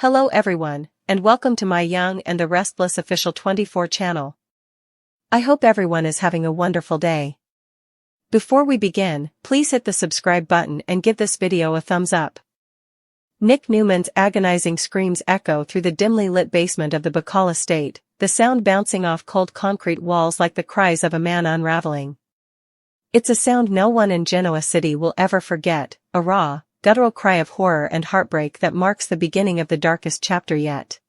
Hello everyone, and welcome to my Young and the Restless Official 24 channel. I hope everyone is having a wonderful day. Before we begin, please hit the subscribe button and give this video a thumbs up. Nick Newman's agonizing screams echo through the dimly lit basement of the Bacall estate, the sound bouncing off cold concrete walls like the cries of a man unraveling. It's a sound no one in Genoa City will ever forget, a raw, guttural cry of horror and heartbreak that marks the beginning of the darkest chapter yet.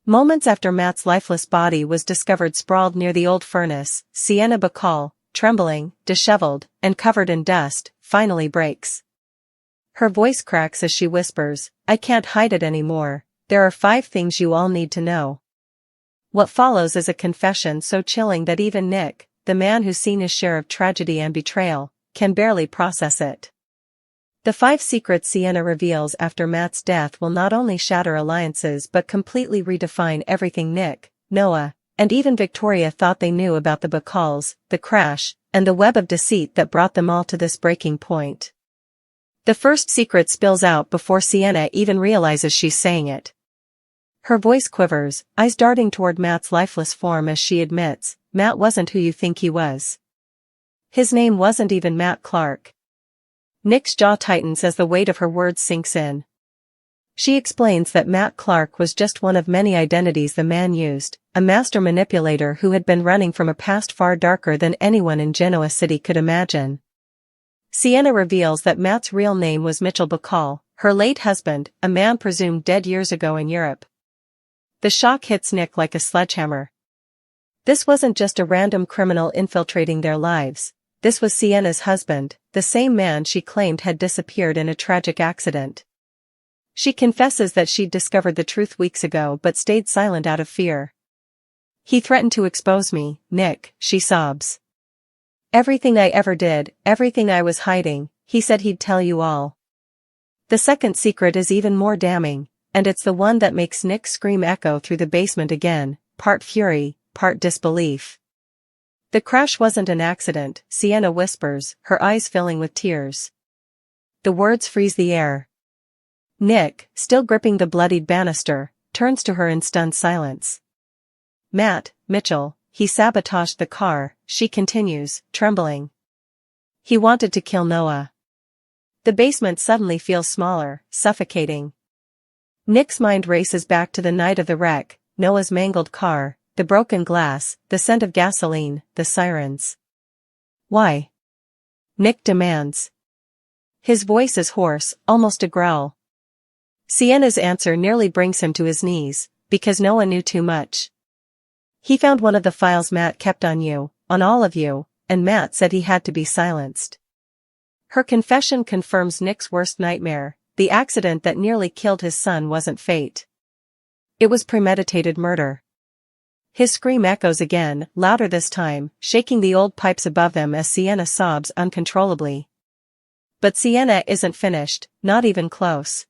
Moments after Matt's lifeless body was discovered sprawled near the old furnace, Sienna Bacall, trembling, disheveled, and covered in dust, finally breaks. Her voice cracks as she whispers, "I can't hide it anymore, there are 5 things you all need to know." What follows is a confession so chilling that even Nick, the man who's seen his share of tragedy and betrayal, can barely process it. The 5 secrets Sienna reveals after Matt's death will not only shatter alliances but completely redefine everything Nick, Noah, and even Victoria thought they knew about the Bacalls, the crash, and the web of deceit that brought them all to this breaking point. The first secret spills out before Sienna even realizes she's saying it. Her voice quivers, eyes darting toward Matt's lifeless form as she admits, Matt wasn't who you think he was. His name wasn't even Matt Clark. Nick's jaw tightens as the weight of her words sinks in. She explains that Matt Clark was just one of many identities the man used, a master manipulator who had been running from a past far darker than anyone in Genoa City could imagine. Sienna reveals that Matt's real name was Mitchell Bacall, her late husband, a man presumed dead years ago in Europe. The shock hits Nick like a sledgehammer. This wasn't just a random criminal infiltrating their lives. This was Sienna's husband, the same man she claimed had disappeared in a tragic accident. She confesses that she'd discovered the truth weeks ago but stayed silent out of fear. "He threatened to expose me, Nick," she sobs. "Everything I ever did, everything I was hiding, he said he'd tell you all." The second secret is even more damning, and it's the one that makes Nick's scream echo through the basement again, part fury, part disbelief. The crash wasn't an accident, Sienna whispers, her eyes filling with tears. The words freeze the air. Nick, still gripping the bloodied banister, turns to her in stunned silence. "Matt, Mitchell, he sabotaged the car," she continues, trembling. "He wanted to kill Noah." The basement suddenly feels smaller, suffocating. Nick's mind races back to the night of the wreck, Noah's mangled car, the broken glass, the scent of gasoline, the sirens. "Why?" Nick demands. His voice is hoarse, almost a growl. Sienna's answer nearly brings him to his knees, because Noah knew too much. "He found one of the files Matt kept on you, on all of you, and Matt said he had to be silenced." Her confession confirms Nick's worst nightmare. The accident that nearly killed his son wasn't fate. It was premeditated murder. His scream echoes again, louder this time, shaking the old pipes above them as Sienna sobs uncontrollably. But Sienna isn't finished, not even close.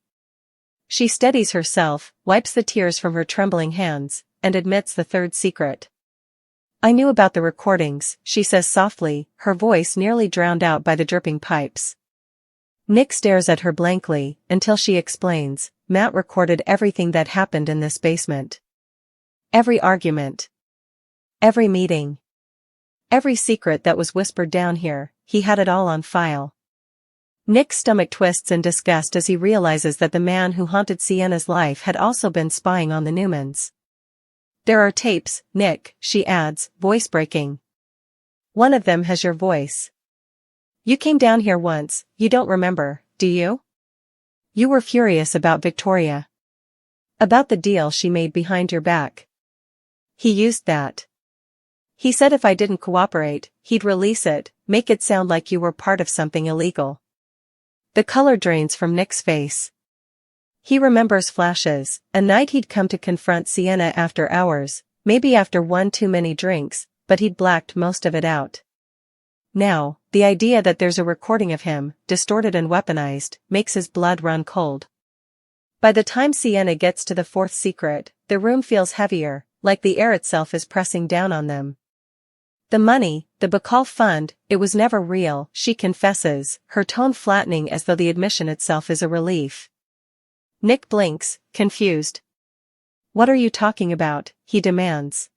She steadies herself, wipes the tears from her trembling hands, and admits the third secret. "I knew about the recordings," she says softly, her voice nearly drowned out by the dripping pipes. Nick stares at her blankly, until she explains, "Matt recorded everything that happened in this basement. Every argument. Every meeting. Every secret that was whispered down here, he had it all on file." Nick's stomach twists in disgust as he realizes that the man who haunted Sienna's life had also been spying on the Newmans. "There are tapes, Nick," she adds, voice breaking. "One of them has your voice. You came down here once, you don't remember, do you? You were furious about Victoria. About the deal she made behind your back. He used that. He said if I didn't cooperate, he'd release it, make it sound like you were part of something illegal." The color drains from Nick's face. He remembers flashes, a night he'd come to confront Sienna after hours, maybe after one too many drinks, but he'd blacked most of it out. Now, the idea that there's a recording of him, distorted and weaponized, makes his blood run cold. By the time Sienna gets to the fourth secret, the room feels heavier, like the air itself is pressing down on them. The money, the Bacall fund, it was never real, she confesses, her tone flattening as though the admission itself is a relief. Nick blinks, confused. What are you talking about? He demands.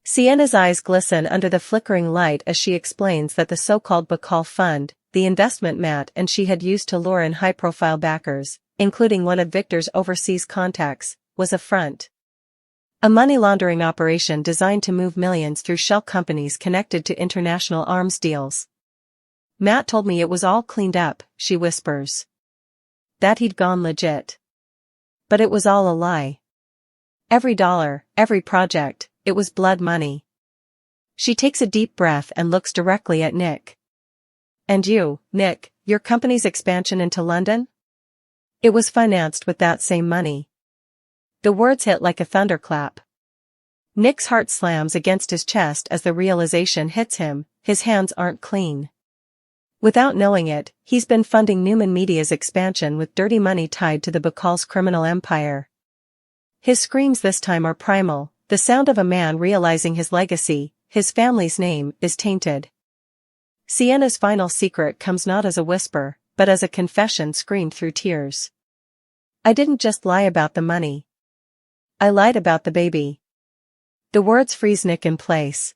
Sienna's eyes glisten under the flickering light as she explains that the so-called Bacall fund, the investment Matt and she had used to lure in high-profile backers, including one of Victor's overseas contacts, was a front. A money laundering operation designed to move millions through shell companies connected to international arms deals. Matt told me it was all cleaned up, she whispers. That he'd gone legit. But it was all a lie. Every dollar, every project, it was blood money. She takes a deep breath and looks directly at Nick. And you, Nick, your company's expansion into London? It was financed with that same money. The words hit like a thunderclap. Nick's heart slams against his chest as the realization hits him, his hands aren't clean. Without knowing it, he's been funding Newman Media's expansion with dirty money tied to the Bacall's criminal empire. His screams this time are primal, the sound of a man realizing his legacy, his family's name, is tainted. Sienna's final secret comes not as a whisper, but as a confession screamed through tears. I didn't just lie about the money. I lied about the baby. The words freeze Nick in place.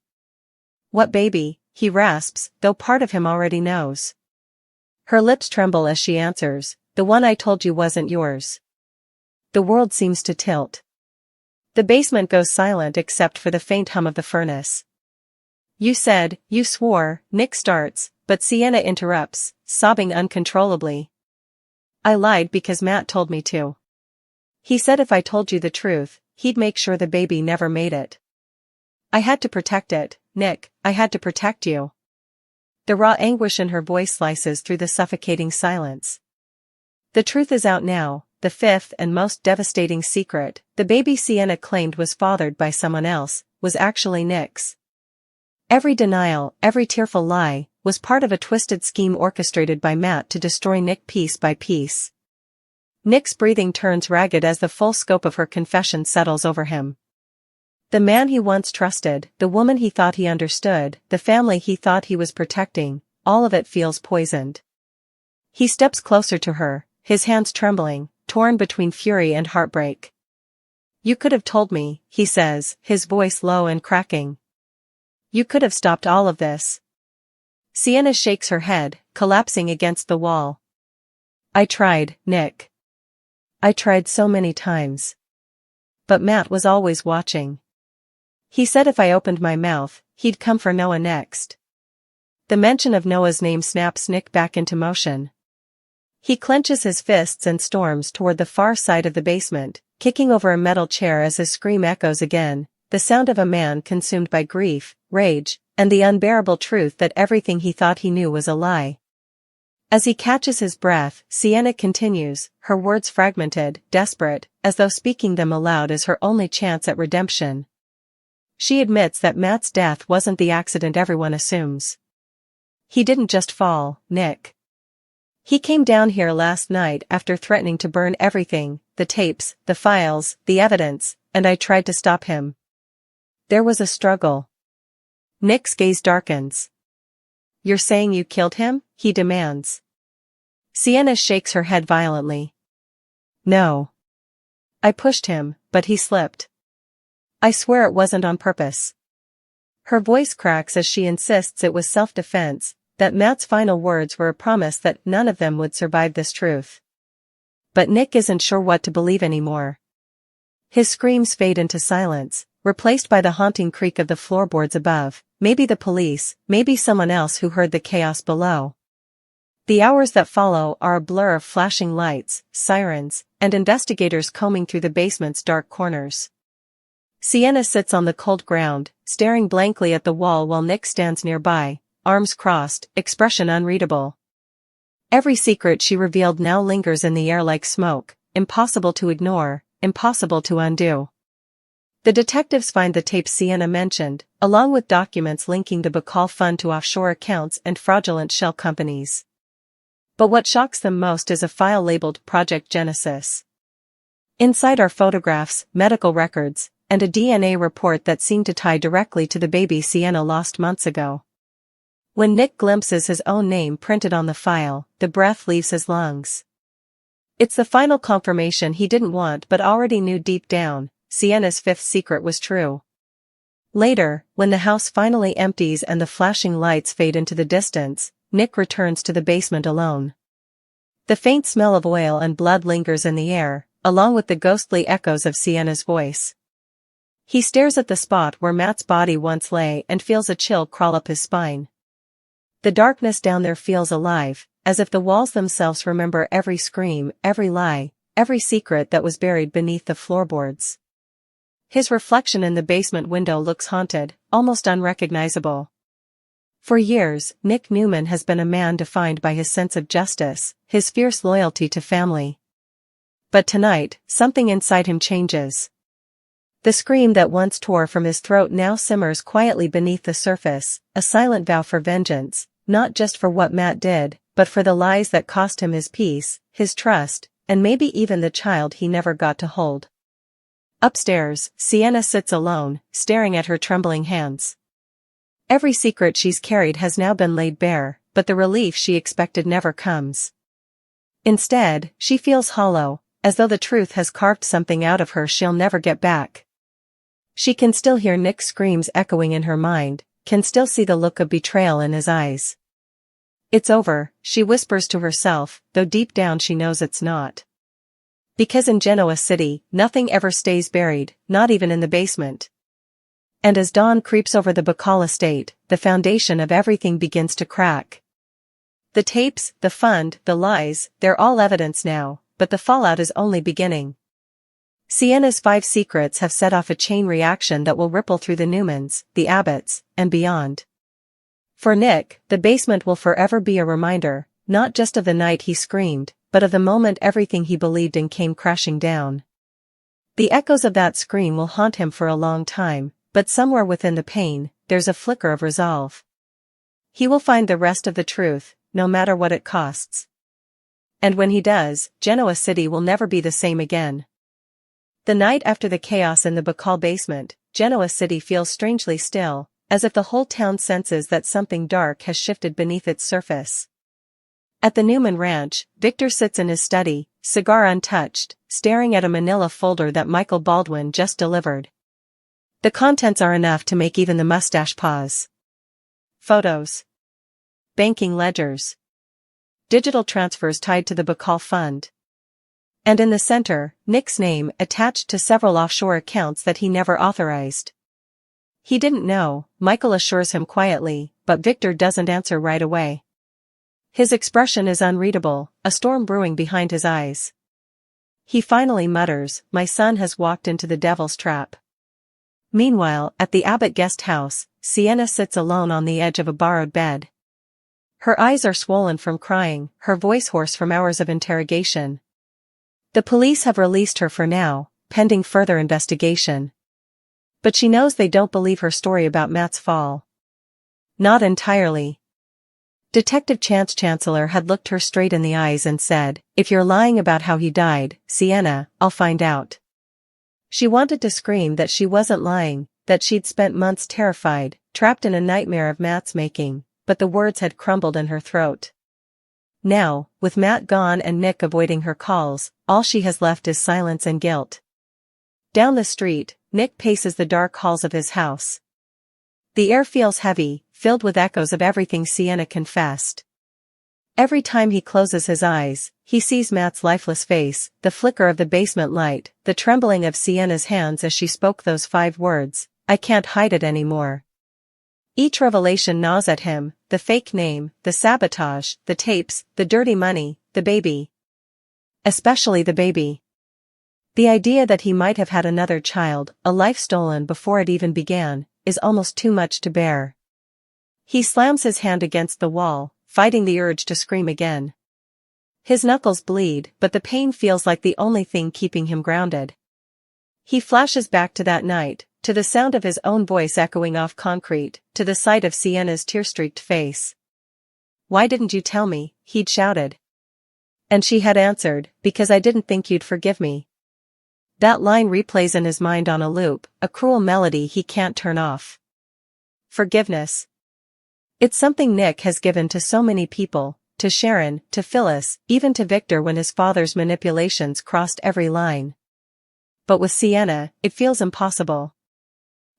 What baby? He rasps, though part of him already knows. Her lips tremble as she answers, the one I told you wasn't yours. The world seems to tilt. The basement goes silent except for the faint hum of the furnace. You said, you swore, Nick starts, but Sienna interrupts, sobbing uncontrollably. I lied because Matt told me to. He said if I told you the truth, he'd make sure the baby never made it. I had to protect it, Nick, I had to protect you. The raw anguish in her voice slices through the suffocating silence. The truth is out now, the fifth and most devastating secret, the baby Sienna claimed was fathered by someone else, was actually Nick's. Every denial, every tearful lie, was part of a twisted scheme orchestrated by Matt to destroy Nick piece by piece. Nick's breathing turns ragged as the full scope of her confession settles over him. The man he once trusted, the woman he thought he understood, the family he thought he was protecting, all of it feels poisoned. He steps closer to her, his hands trembling, torn between fury and heartbreak. You could have told me, he says, his voice low and cracking. You could have stopped all of this. Sienna shakes her head, collapsing against the wall. I tried, Nick. I tried so many times. But Matt was always watching. He said if I opened my mouth, he'd come for Noah next. The mention of Noah's name snaps Nick back into motion. He clenches his fists and storms toward the far side of the basement, kicking over a metal chair as his scream echoes again, the sound of a man consumed by grief, rage, and the unbearable truth that everything he thought he knew was a lie. As he catches his breath, Sienna continues, her words fragmented, desperate, as though speaking them aloud is her only chance at redemption. She admits that Matt's death wasn't the accident everyone assumes. He didn't just fall, Nick. He came down here last night after threatening to burn everything, the tapes, the files, the evidence, and I tried to stop him. There was a struggle. Nick's gaze darkens. You're saying you killed him? He demands. Sienna shakes her head violently. No. I pushed him, but he slipped. I swear it wasn't on purpose. Her voice cracks as she insists it was self-defense, that Matt's final words were a promise that none of them would survive this truth. But Nick isn't sure what to believe anymore. His screams fade into silence, replaced by the haunting creak of the floorboards above, maybe the police, maybe someone else who heard the chaos below. The hours that follow are a blur of flashing lights, sirens, and investigators combing through the basement's dark corners. Sienna sits on the cold ground, staring blankly at the wall while Nick stands nearby, arms crossed, expression unreadable. Every secret she revealed now lingers in the air like smoke, impossible to ignore, impossible to undo. The detectives find the tapes Sienna mentioned, along with documents linking the Bacall fund to offshore accounts and fraudulent shell companies. But what shocks them most is a file labeled Project Genesis. Inside are photographs, medical records, and a DNA report that seemed to tie directly to the baby Sienna lost months ago. When Nick glimpses his own name printed on the file, the breath leaves his lungs. It's the final confirmation he didn't want but already knew deep down. Sienna's fifth secret was true. Later, when the house finally empties and the flashing lights fade into the distance, Nick returns to the basement alone. The faint smell of oil and blood lingers in the air, along with the ghostly echoes of Sienna's voice. He stares at the spot where Matt's body once lay and feels a chill crawl up his spine. The darkness down there feels alive, as if the walls themselves remember every scream, every lie, every secret that was buried beneath the floorboards. His reflection in the basement window looks haunted, almost unrecognizable. For years, Nick Newman has been a man defined by his sense of justice, his fierce loyalty to family. But tonight, something inside him changes. The scream that once tore from his throat now simmers quietly beneath the surface, a silent vow for vengeance, not just for what Matt did, but for the lies that cost him his peace, his trust, and maybe even the child he never got to hold. Upstairs, Sienna sits alone, staring at her trembling hands. Every secret she's carried has now been laid bare, but the relief she expected never comes. Instead, she feels hollow, as though the truth has carved something out of her she'll never get back. She can still hear Nick's screams echoing in her mind, can still see the look of betrayal in his eyes. It's over, she whispers to herself, though deep down she knows it's not. Because in Genoa City, nothing ever stays buried, not even in the basement. And as dawn creeps over the Bacall estate, the foundation of everything begins to crack. The tapes, the fund, the lies, they're all evidence now, but the fallout is only beginning. Sienna's 5 secrets have set off a chain reaction that will ripple through the Newmans, the Abbotts, and beyond. For Nick, the basement will forever be a reminder, not just of the night he screamed, but of the moment everything he believed in came crashing down. The echoes of that scream will haunt him for a long time, but somewhere within the pain, there's a flicker of resolve. He will find the rest of the truth, no matter what it costs. And when he does, Genoa City will never be the same again. The night after the chaos in the Bacall basement, Genoa City feels strangely still, as if the whole town senses that something dark has shifted beneath its surface. At the Newman Ranch, Victor sits in his study, cigar untouched, staring at a manila folder that Michael Baldwin just delivered. The contents are enough to make even the mustache pause. Photos. Banking ledgers. Digital transfers tied to the Bacall fund. And in the center, Nick's name attached to several offshore accounts that he never authorized. He didn't know, Michael assures him quietly, but Victor doesn't answer right away. His expression is unreadable, a storm brewing behind his eyes. He finally mutters, "My son has walked into the devil's trap." Meanwhile, at the Abbott guest house, Sienna sits alone on the edge of a borrowed bed. Her eyes are swollen from crying, her voice hoarse from hours of interrogation. The police have released her for now, pending further investigation. But she knows they don't believe her story about Matt's fall. Not entirely. Detective Chance Chancellor had looked her straight in the eyes and said, "If you're lying about how he died, Sienna, I'll find out." She wanted to scream that she wasn't lying, that she'd spent months terrified, trapped in a nightmare of Matt's making, but the words had crumbled in her throat. Now, with Matt gone and Nick avoiding her calls, all she has left is silence and guilt. Down the street, Nick paces the dark halls of his house. The air feels heavy, filled with echoes of everything Sienna confessed. Every time he closes his eyes, he sees Matt's lifeless face, the flicker of the basement light, the trembling of Sienna's hands as she spoke those 5 words, "I can't hide it anymore." Each revelation gnaws at him, the fake name, the sabotage, the tapes, the dirty money, the baby. Especially the baby. The idea that he might have had another child, a life stolen before it even began, is almost too much to bear. He slams his hand against the wall, fighting the urge to scream again. His knuckles bleed, but the pain feels like the only thing keeping him grounded. He flashes back to that night, to the sound of his own voice echoing off concrete, to the sight of Sienna's tear-streaked face. "Why didn't you tell me?" he'd shouted. And she had answered, "Because I didn't think you'd forgive me." That line replays in his mind on a loop, a cruel melody he can't turn off. Forgiveness. It's something Nick has given to so many people, to Sharon, to Phyllis, even to Victor when his father's manipulations crossed every line. But with Sienna, it feels impossible.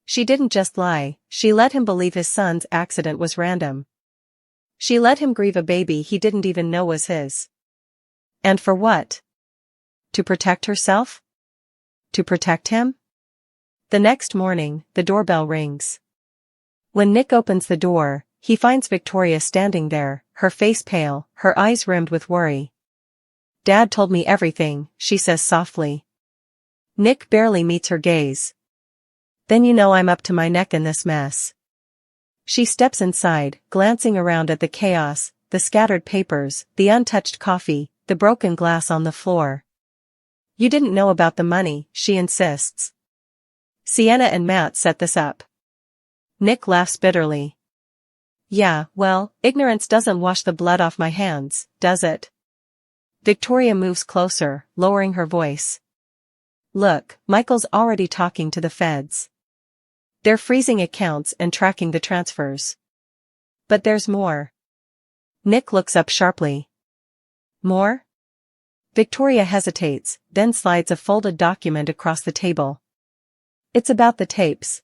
She didn't just lie, she let him believe his son's accident was random. She let him grieve a baby he didn't even know was his. And for what? To protect herself? To protect him? The next morning, the doorbell rings. When Nick opens the door, he finds Victoria standing there, her face pale, her eyes rimmed with worry. "Dad told me everything," she says softly. Nick barely meets her gaze. "Then you know I'm up to my neck in this mess." She steps inside, glancing around at the chaos, the scattered papers, the untouched coffee, the broken glass on the floor. "You didn't know about the money," she insists. "Sienna and Matt set this up." Nick laughs bitterly. "Yeah, well, ignorance doesn't wash the blood off my hands, does it?" Victoria moves closer, lowering her voice. "Look, Michael's already talking to the feds. They're freezing accounts and tracking the transfers. But there's more." Nick looks up sharply. "More?" Victoria hesitates, then slides a folded document across the table. "It's about the tapes."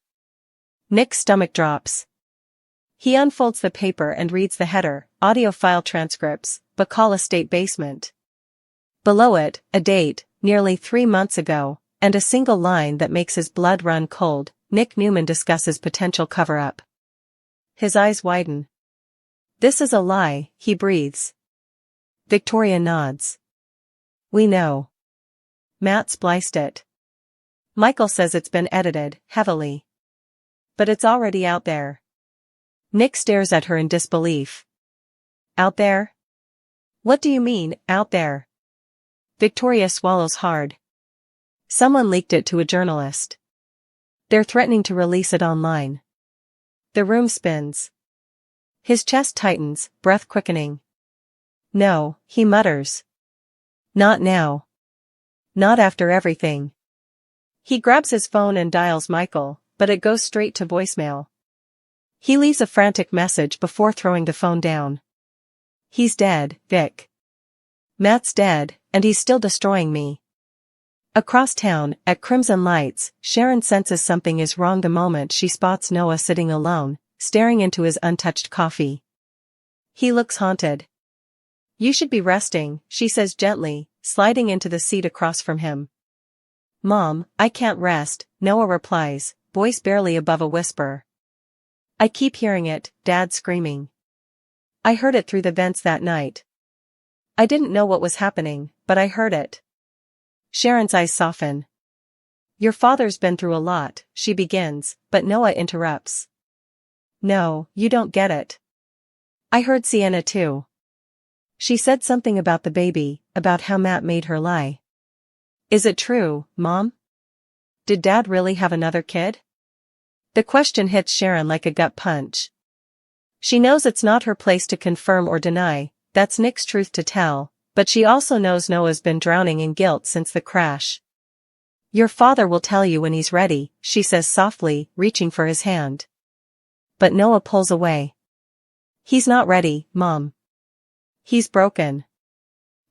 Nick's stomach drops. He unfolds the paper and reads the header, "Audio file transcripts, Bacall Estate basement." Below it, a date, nearly 3 months ago, and a single line that makes his blood run cold. Nick Newman discusses potential cover-up. His eyes widen. "This is a lie," he breathes. Victoria nods. "We know. Matt spliced it. Michael says it's been edited, heavily. But it's already out there." Nick stares at her in disbelief. "Out there? What do you mean, out there?" Victoria swallows hard. "Someone leaked it to a journalist. They're threatening to release it online." The room spins. His chest tightens, breath quickening. "No," he mutters. "Not now. Not after everything." He grabs his phone and dials Michael, but it goes straight to voicemail. He leaves a frantic message before throwing the phone down. "He's dead, Vic. Matt's dead, and he's still destroying me." Across town, at Crimson Lights, Sharon senses something is wrong the moment she spots Noah sitting alone, staring into his untouched coffee. He looks haunted. "You should be resting," she says gently, sliding into the seat across from him. "Mom, I can't rest," Noah replies, voice barely above a whisper. "I keep hearing it," Dad screaming. "I heard it through the vents that night. I didn't know what was happening, but I heard it." Sharon's eyes soften. "Your father's been through a lot," she begins, but Noah interrupts. "No, you don't get it. I heard Sienna too. She said something about the baby, about how Matt made her lie." "Is it true, Mom? Did Dad really have another kid?" The question hits Sharon like a gut punch. She knows it's not her place to confirm or deny, that's Nick's truth to tell. But she also knows Noah's been drowning in guilt since the crash. "Your father will tell you when he's ready," she says softly, reaching for his hand. But Noah pulls away. "He's not ready, Mom. He's broken."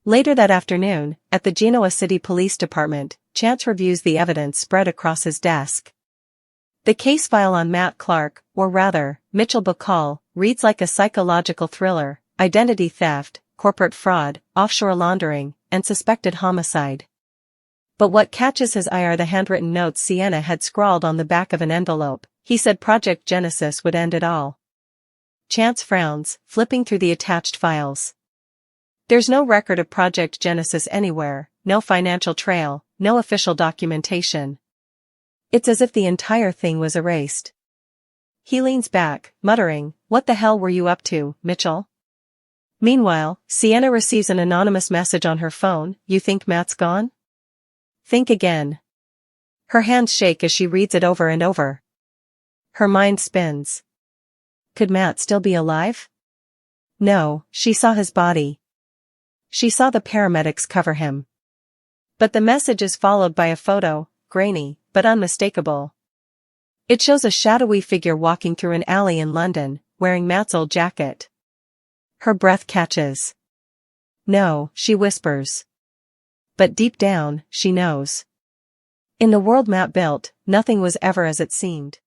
Later that afternoon, at the Genoa City Police Department, Chance reviews the evidence spread across his desk. The case file on Matt Clark, or rather, Mitchell Bacall, reads like a psychological thriller: identity theft, corporate fraud, offshore laundering, and suspected homicide. But what catches his eye are the handwritten notes Sienna had scrawled on the back of an envelope. He said Project Genesis would end it all. Chance frowns, flipping through the attached files. There's no record of Project Genesis anywhere, no financial trail, no official documentation. It's as if the entire thing was erased. He leans back, muttering, "What the hell were you up to, Mitchell?" Meanwhile, Sienna receives an anonymous message on her phone. "You think Matt's gone? Think again." Her hands shake as she reads it over and over. Her mind spins. Could Matt still be alive? No, she saw his body. She saw the paramedics cover him. But the message is followed by a photo, grainy, but unmistakable. It shows a shadowy figure walking through an alley in London, wearing Matt's old jacket. Her breath catches. No, she whispers. But deep down, she knows. In the world Matt built, nothing was ever as it seemed.